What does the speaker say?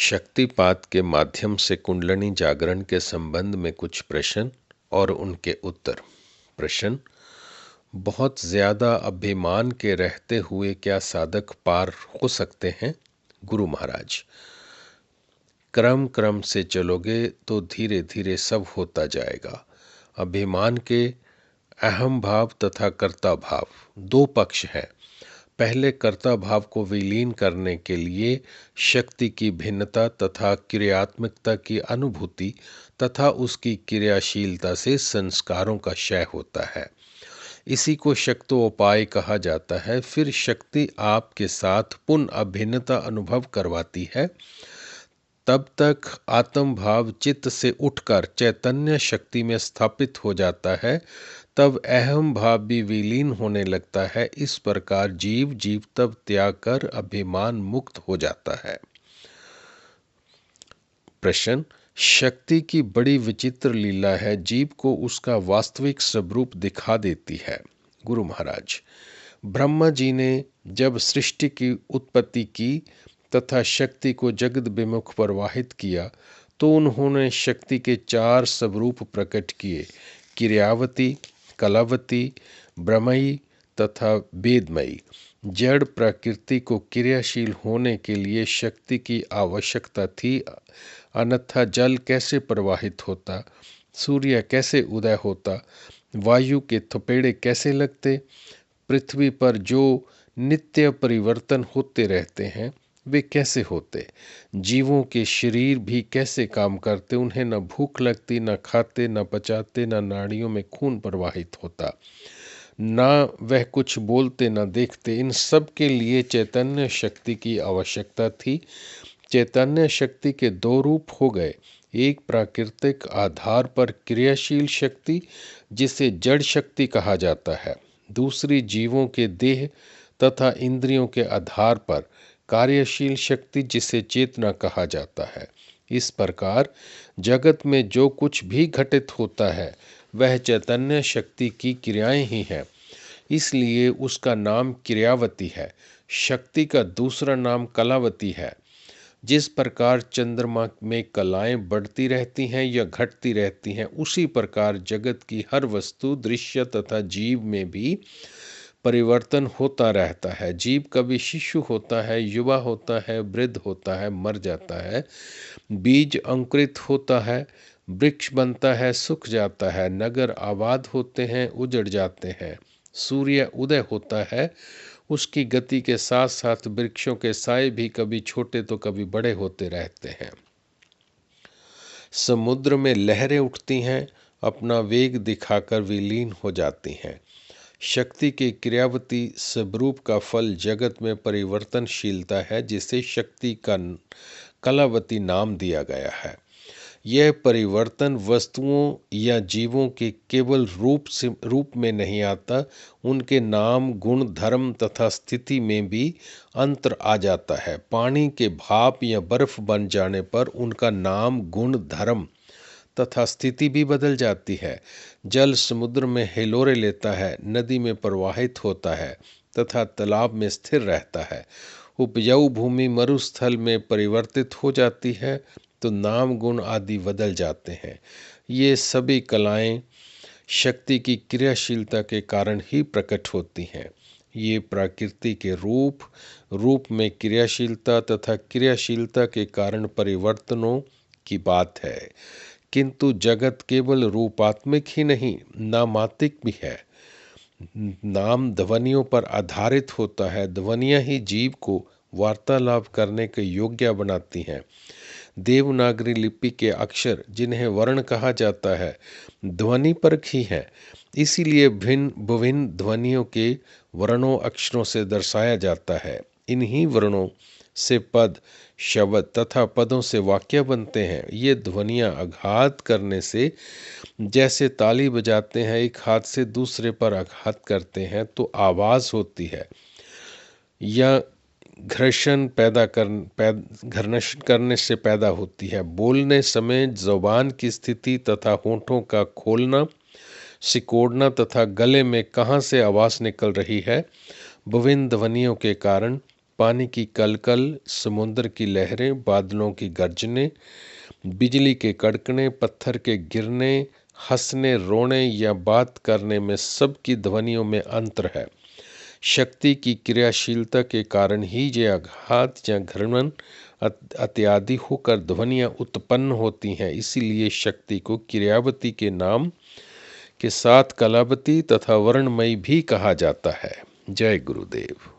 शक्तिपात के माध्यम से कुंडलिनी जागरण के संबंध में कुछ प्रश्न और उनके उत्तर। प्रश्न: बहुत ज्यादा अभिमान के रहते हुए क्या साधक पार हो सकते हैं? गुरु महाराज: क्रम क्रम से चलोगे तो धीरे धीरे सब होता जाएगा। अभिमान के अहम भाव तथा कर्ता भाव दो पक्ष हैं। पहले कर्ता भाव को विलीन करने के लिए शक्ति की भिन्नता तथा क्रियात्मकता की अनुभूति तथा उसकी क्रियाशीलता से संस्कारों का क्षय होता है। इसी को शक्तोपाय कहा जाता है। फिर शक्ति आपके साथ पुनः अभिन्नता अनुभव करवाती है। तब तक आत्म भाव चित्त से उठकर चैतन्य शक्ति में स्थापित हो जाता है। तब अहम भाव भी विलीन होने लगता है। इस प्रकार जीव तब त्याग कर अभिमान मुक्त हो जाता है। प्रश्न: शक्ति की बड़ी विचित्र लीला है, जीव को उसका वास्तविक स्वरूप दिखा देती है। गुरु महाराज: ब्रह्मा जी ने जब सृष्टि की उत्पत्ति की तथा शक्ति को जगत विमुख प्रवाहित किया तो उन्होंने शक्ति के 4 स्वरूप प्रकट किए: क्रियावती, कलावती, ब्रह्मयी तथा वेदमयी। जड़ प्रकृति को क्रियाशील होने के लिए शक्ति की आवश्यकता थी, अन्यथा जल कैसे प्रवाहित होता, सूर्य कैसे उदय होता, वायु के थपेड़े कैसे लगते। पृथ्वी पर जो नित्य परिवर्तन होते रहते हैं वे कैसे होते। जीवों के शरीर भी कैसे काम करते, उन्हें न भूख लगती, न खाते, न पचाते, न नाड़ियों में खून प्रवाहित होता, न वह कुछ बोलते न देखते। इन सब के लिए चैतन्य शक्ति की आवश्यकता थी। चैतन्य शक्ति के 2 रूप हो गए, एक प्राकृतिक आधार पर क्रियाशील शक्ति जिसे जड़ शक्ति कहा जाता है, दूसरी जीवों के देह तथा इंद्रियों के आधार पर कार्यशील शक्ति जिसे चेतना कहा जाता है। इस प्रकार जगत में जो कुछ भी घटित होता है वह चैतन्य शक्ति की क्रियाएं ही हैं, इसलिए उसका नाम क्रियावती है। शक्ति का दूसरा नाम कलावती है। जिस प्रकार चंद्रमा में कलाएं बढ़ती रहती हैं या घटती रहती हैं, उसी प्रकार जगत की हर वस्तु, दृश्य तथा जीव में भी परिवर्तन होता रहता है। जीव कभी शिशु होता है, युवा होता है, वृद्ध होता है, मर जाता है, बीज अंकुरित होता है, वृक्ष बनता है, सूख जाता है, नगर आबाद होते हैं, उजड़ जाते हैं, सूर्य उदय होता है, उसकी गति के साथ साथ वृक्षों के साए भी कभी छोटे तो कभी बड़े होते रहते हैं। समुद्र में लहरें उठती हैं, अपना वेग दिखाकर विलीन हो जाती हैं। शक्ति के क्रियावती स्वरूप का फल जगत में परिवर्तनशीलता है, जिसे शक्ति का कलावती नाम दिया गया है। यह परिवर्तन वस्तुओं या जीवों के केवल रूप में नहीं आता, उनके नाम, गुण, धर्म तथा स्थिति में भी अंतर आ जाता है। पानी के भाप या बर्फ बन जाने पर उनका नाम, गुण, धर्म तथा स्थिति भी बदल जाती है। जल समुद्र में हिलोरे लेता है, नदी में प्रवाहित होता है तथा तालाब में स्थिर रहता है। उपजाऊ भूमि मरुस्थल में परिवर्तित हो जाती है तो नाम, गुण आदि बदल जाते हैं। ये सभी कलाएं शक्ति की क्रियाशीलता के कारण ही प्रकट होती हैं। ये प्रकृति के रूप में क्रियाशीलता तथा क्रियाशीलता के कारण परिवर्तनों की बात है। किंतु जगत केवल रूपात्मक ही नहीं, नामात्मिक भी है। नाम ध्वनियों पर आधारित होता है। ध्वनियाँ ही जीव को वार्तालाप करने के योग्य बनाती हैं। देवनागरी लिपि के अक्षर, जिन्हें वर्ण कहा जाता है, ध्वनि परक ही है। इसीलिए भिन्न विभिन्न ध्वनियों के वर्णों अक्षरों से दर्शाया जाता है। इन्हीं वर्णों से पद, शब्द तथा पदों से वाक्य बनते हैं। ये ध्वनियाँ आघात करने से, जैसे ताली बजाते हैं, एक हाथ से दूसरे पर आघात करते हैं तो आवाज़ होती है, या घर्षण करने से पैदा होती है। बोलने समय ज़ुबान की स्थिति तथा होठों का खोलना, सिकोड़ना तथा गले में कहाँ से आवाज़ निकल रही है, विभिन्न ध्वनियों के कारण पानी की कलकल, समुद्र की लहरें, बादलों की गर्जने, बिजली के कड़कने, पत्थर के गिरने, हंसने, रोने या बात करने में सबकी ध्वनियों में अंतर है। शक्ति की क्रियाशीलता के कारण ही ये आघात या घर्षण इत्यादि होकर ध्वनियाँ उत्पन्न होती हैं। इसीलिए शक्ति को क्रियावती के नाम के साथ कलावती तथा वर्णमयी भी कहा जाता है। जय गुरुदेव।